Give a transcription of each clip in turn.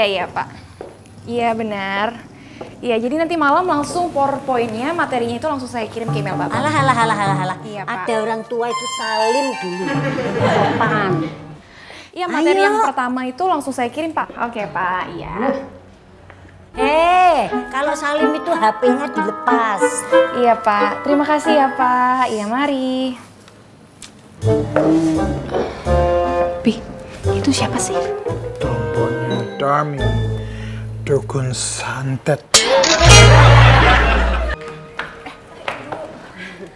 iya Pak. Iya benar. Iya, jadi nanti malam langsung PowerPoint-nya, materinya itu langsung saya kirim ke email Bapak. Alah. Iya, Pak. Ada orang tua itu salim dulu. Apaan? Iya, materi yang pertama itu langsung saya kirim Pak. Oke Pak, iya. Kalau salim itu HP-nya dilepas. Iya Pak, terima kasih ya Pak. Iya mari. Bi, itu siapa sih? Tombolnya Dami, dukun santet.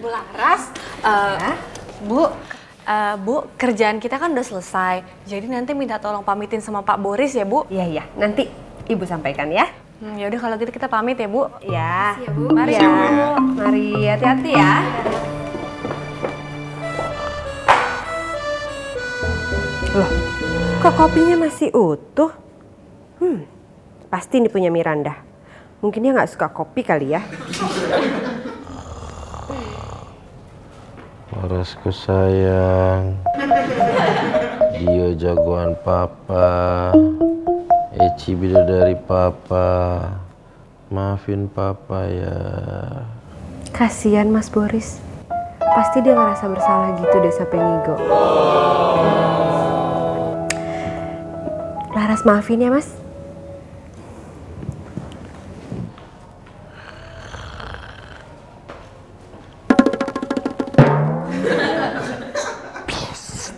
Bu Laras, Bu, kerjaan kita kan udah selesai. Jadi nanti minta tolong pamitin sama Pak Boris ya, Bu. Iya, nanti Ibu sampaikan ya. Ya udah kalau gitu kita pamit ya, Bu. Ya. Ya, Bu. Mari ya, Bu. Mari hati-hati ya. Loh, kok kopinya masih utuh? Pasti ini punya Miranda. Mungkin dia nggak suka kopi kali ya. Larasku sayang, dia jagoan papa, Eci bidadari papa, maafin papa ya. Kasian Mas Boris, pasti dia ngerasa bersalah gitu deh sampai ngigo. Laras maafin ya Mas.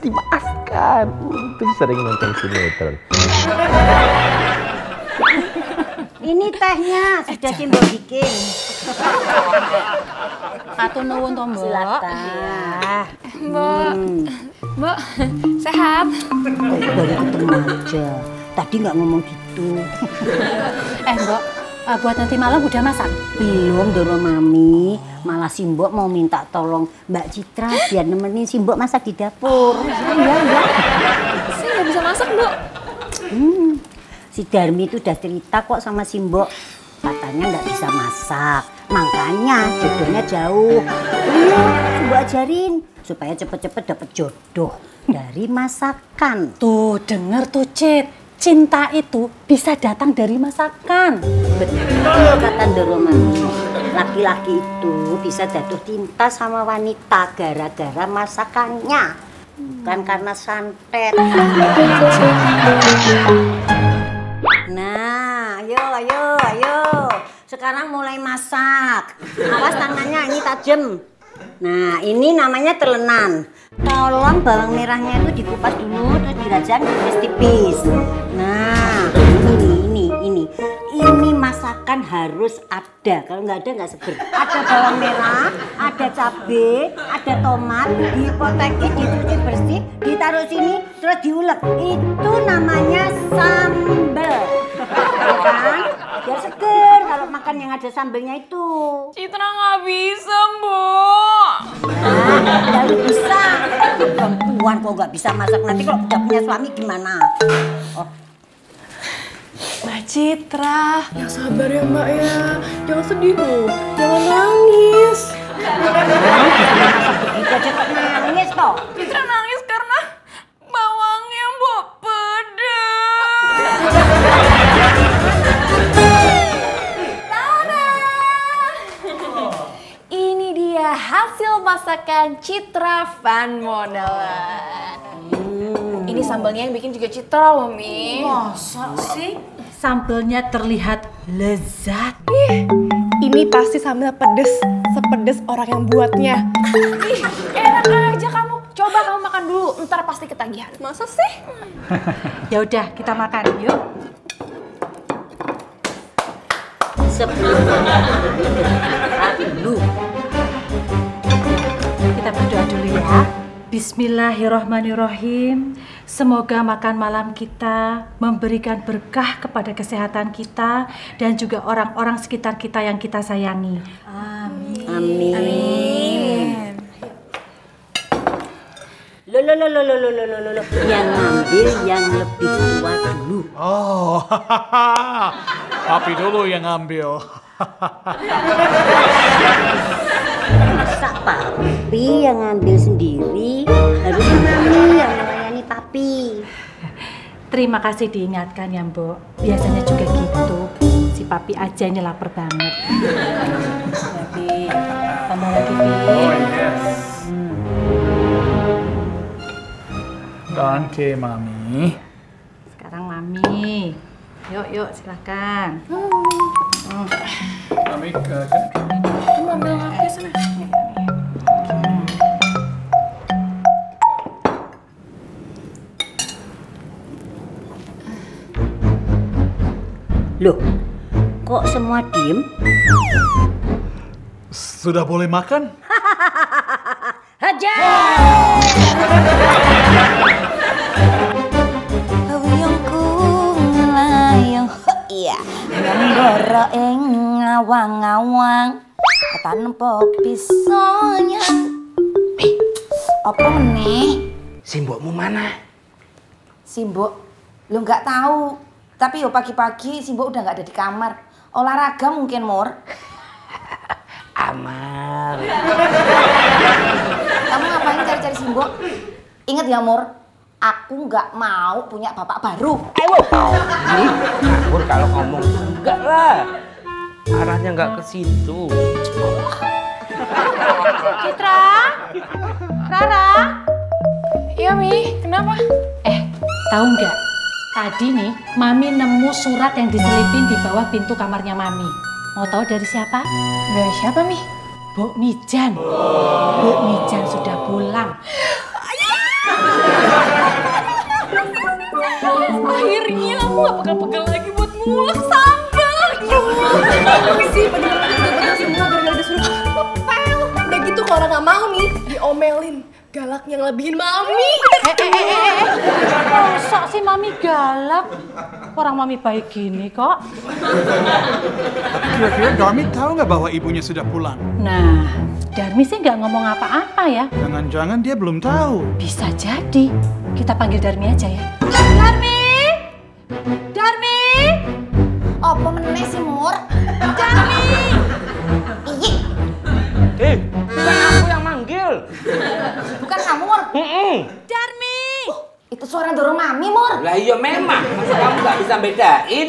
Dimaafkan, untung sering nonton sinetron. Ini tehnya sudah Simbok bikin. Atur nuwun to, Mbok. Silakan. Mbak, sehat? Baru ketemu aja. Tadi nggak ngomong gitu. Mbok, buat nanti malam udah masak? Belum, Doro Mami. Malah Simbok mau minta tolong Mbak Citra biar nemenin Simbok masak di dapur. Iya. Saya nggak bisa masak, Bu. Si Darmi itu udah cerita kok sama Simbok. Katanya nggak bisa masak. Makanya jodohnya jauh. Iya, Simbok ajarin supaya cepet-cepet dapet jodoh dari masakan. Tuh, denger tuh, Cit. Cinta itu bisa datang dari masakan. Betul kata Doro Mami. Laki-laki itu bisa jatuh cinta sama wanita gara-gara masakannya. Bukan karena santet. Nah, ayo. Sekarang mulai masak. Awas tangannya, ini tajam. Nah, ini namanya telenan. Tolong bawang merahnya itu dikupas dulu, terus dirajang tipis-tipis. Nah, ini. Ini masakan harus ada. Kalau nggak ada nggak seger. Ada bawang merah, ada cabai, ada tomat, dipotekin, dicuci bersih, ditaruh sini, terus diulek. Itu namanya sambal. Ya kan? Biar seger kalau makan yang ada sambelnya itu. Citra nggak bisa, Mbok. Nah, nggak bisa. Perempuan kok nggak bisa masak, nanti kalau udah punya suami gimana? Oh. Mbak Citra, yang sabar ya Mbak ya. Jangan sedih tuh, jangan nangis. Begitu aja kok nangis toh? Citra nangis karena bawangnya Mbok pedas. Tada! Ini dia hasil masakan Citra Van Monelan. Ini sambalnya yang bikin juga Citra loh, Mi. Masa sih? Sambelnya terlihat lezat. Ini pasti sambal pedes, sepedes orang yang buatnya. Ih, enak aja kamu. Coba kamu makan dulu, ntar pasti ketagihan. Masa sih? Ya udah, kita makan yuk. Sebelum dulu. Kita berdoa dulu ya. Bismillahirrohmanirrohim. Semoga makan malam kita memberikan berkah kepada kesehatan kita dan juga orang-orang sekitar kita yang kita sayangi. Amin. Loh. Yang ngambil yang lebih tua dulu. Oh, papi dulu yang ngambil. Masa papi yang ngambil sendiri? Harus papi yang melayani papi. Terima kasih diingatkan ya, Mbok. Biasanya juga gitu. Si Papi aja ini lapar banget. Jadi, tambah lagi, Pi. Danke, Mami. Sekarang Mami. Yuk, silakan. Mami, Kamu ambil ngapain sana? Loh, kok semua diem? sudah boleh makan? Hajar! Wiyungku ngelayang, iya, nggoro ing ngawang-ngawang, tanpa pisaunya. Apa meneh? Simbokmu mana? Simbok, lu nggak tahu. Tapi yo pagi-pagi Simbok udah nggak ada di kamar. Olahraga mungkin, Mur. Amar. Kamu ngapain cari-cari Simbok? Ingat ya, Mur, aku nggak mau punya bapak baru. Ayo. Ngawur kalau ngomong. Enggak lah. Arahnya nggak ke situ. Citra? Rara? Iya, Mi. Kenapa? Tahu nggak? Tadi nih, Mami nemu surat yang diselipin di bawah pintu kamarnya Mami. Mau tahu dari siapa? Dari siapa, Mi? Mbok Mijan. Mbok Mijan sudah pulang. Akhirnya aku gak pegal-pegal lagi buat ngulek sambal. Misi padahal semua gara-gara disuruh ngepel. Udah gitu kalau orang gak mau nih, diomelin. Galaknya ngelebihin Mami. Masa sih Mami galak? Orang Mami baik gini kok. Kira-kira Darmi tahu nggak bahwa ibunya sudah pulang? Nah, Darmi sih nggak ngomong apa-apa ya. Jangan-jangan dia belum tahu. Bisa jadi. Kita panggil Darmi aja ya. Darmi! Darmi! Apa meneh sih, Mur? Darmi! Bukan aku yang manggil. Bukan kamu, Mur? Darmi! Itu suara Doro Mami, Mur. Lah iya memang. Masa kamu nggak bisa bedain?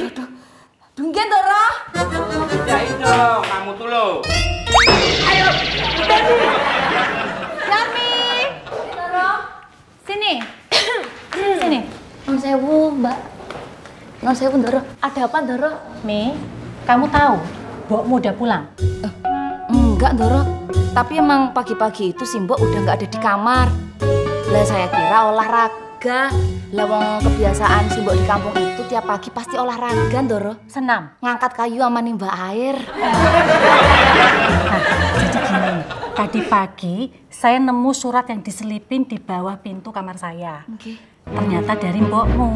Dunggen, Doro. Bedain dong, kamu tuh lo. Ayo, Darmi! Sini. Sini. Non sewu, Mbak. Non sewu, Doro. Ada apa, Doro? Mi, kamu tahu Mbokmu udah pulang? Enggak, Doro. Tapi emang pagi-pagi itu Simbok udah nggak ada di kamar. Lah saya kira olahraga. Lah wong kebiasaan Simbok di kampung itu tiap pagi pasti olahraga, Doro. Senam. Ngangkat kayu sama nimba air. Nah, jadi gini, tadi pagi saya nemu surat yang diselipin di bawah pintu kamar saya. Oke. Ternyata dari mbokmu.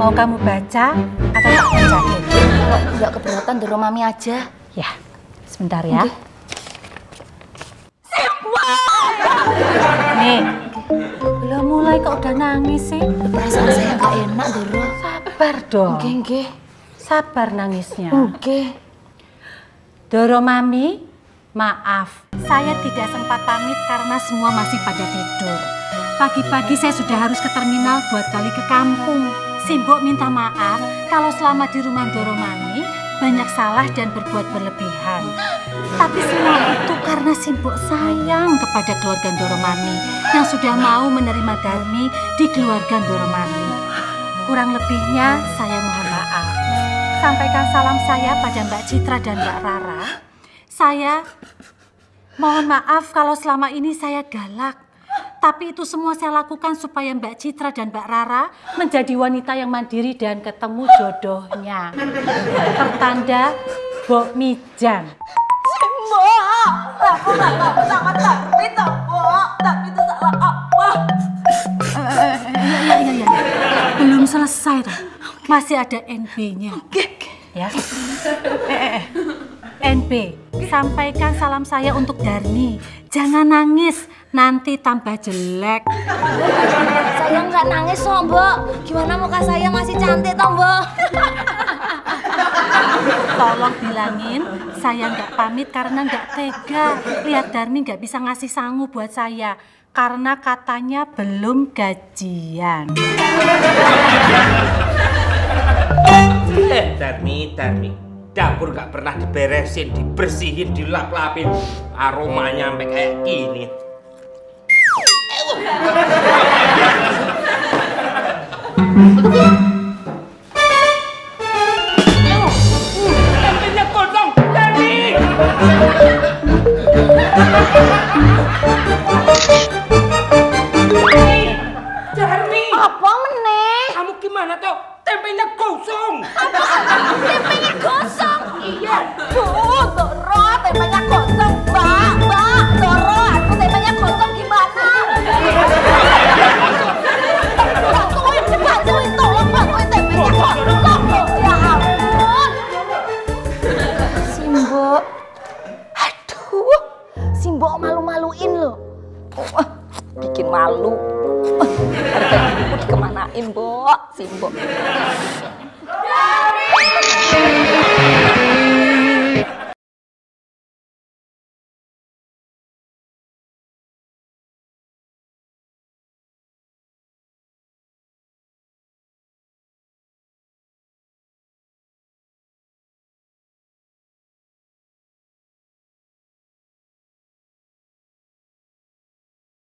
Mau kamu baca atau tak bacain? Kalau nggak keberatan Doro Mami aja. Ya, sebentar ya. Nih, belum mulai kok udah nangis sih. Perasaan saya nggak enak, Doro. Sabar dong. Oke. Sabar nangisnya. Oke. Doro Mami, maaf. Saya tidak sempat pamit karena semua masih pada tidur. Pagi-pagi saya sudah harus ke terminal buat balik ke kampung. Simbok minta maaf kalau selama di rumah Doro Mami banyak salah dan berbuat berlebihan. Tapi semua itu karena Simbok sayang kepada keluarga Doro Mami yang sudah mau menerima Darmi di keluarga Doro Mami. Kurang lebihnya saya mohon maaf. Sampaikan salam saya pada Mbak Citra dan Mbak Rara. Saya mohon maaf kalau selama ini saya galak. Tapi itu semua saya lakukan supaya Mbak Citra dan Mbak Rara menjadi wanita yang mandiri dan ketemu jodohnya. Pertanda Mbok Mijan. Mbok, aku nggak tahu sama Darmi toh, Mbok. Darmi itu salah apa? Iya. Belum selesai toh. Masih ada NB-nya. Ya. NB, sampaikan salam saya untuk Darmi. Jangan nangis, nanti tambah jelek. Saya nggak nangis kok, Mbok. Gimana muka saya masih cantik toh, Mbok? Tolong bilangin, saya nggak pamit karena nggak tega. Lihat Darmi nggak bisa ngasih sangu buat saya. karena katanya belum gajian. Darmi, dapur gak pernah diberesin, dibersihin, dilap-lapin, aromanya sampai kayak gini. Tempenya kosong, Darmi! Darmi! Apa meneh? Kamu gimana toh? Tempenya kosong! Tempenya gosong? Iya. Doro, tempenya gosong. Mbak, Doro, aku tempenya gosong gimana? Bantuin, tolong bantuin tempenya gosong. Ya ampun. Simbo. Aduh, Simbo malu-maluin loh. Bikin malu. Harga dikemanain, Bo, Simbo.